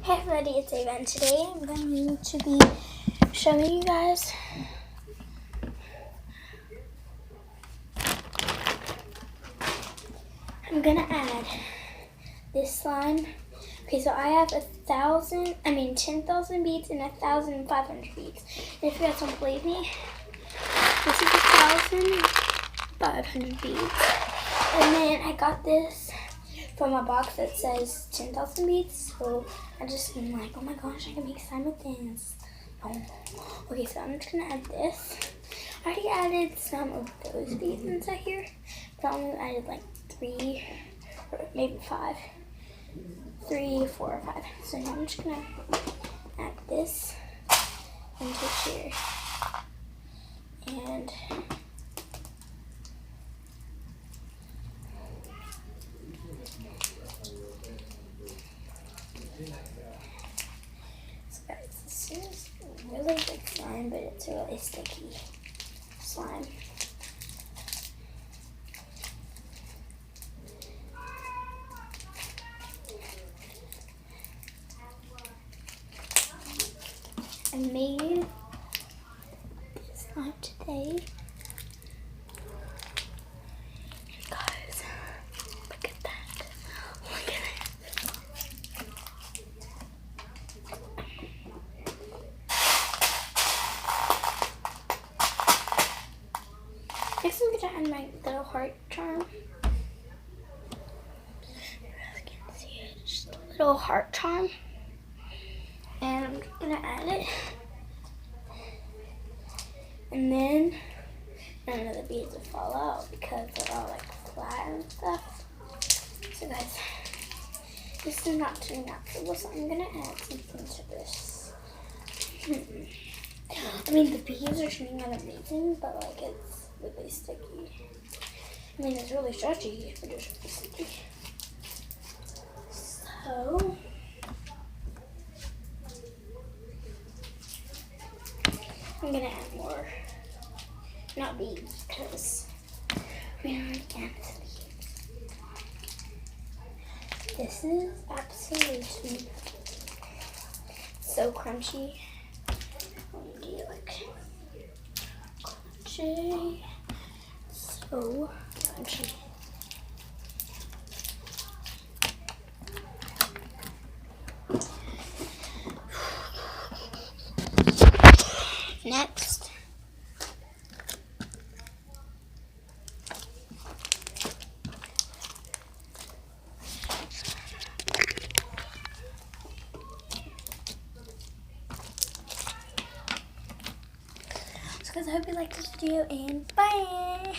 Hey everybody, it's Ava, and today I'm going to be showing you guys I'm gonna add this slime. Okay, so I have 10,000 beads and 1,500 beads. And if you guys don't believe me, this is 1,500 beads. And then I got this from a box that says 10,000 beads. So I just been like, oh my gosh, I can make slime with this. Oh. Okay, so I'm just gonna add this. I already added some of those beads inside here, but I only added like 3 or maybe 5. 3, 4, or 5. So now I'm just gonna add this into here. And so guys, this is really good slime, but it's a really sticky slime. I made this slime today. Guys, look at that. Look at it. Next I'm gonna add my little heart charm. You guys can't see it. Just a little heart charm. And I'm just gonna add it. And then none of the beads will fall out because they're all like flat and stuff. So guys, this is not turning out so well, so I'm gonna add something to this. I mean, the beads are turning out amazing, but like it's really sticky. I mean, it's really stretchy, but it's really sticky. So I'm gonna add more, not beads, because we already added beads. This is absolutely so crunchy. Let me do like crunchy, so crunchy. Next, so guys, I hope you liked this video, and bye.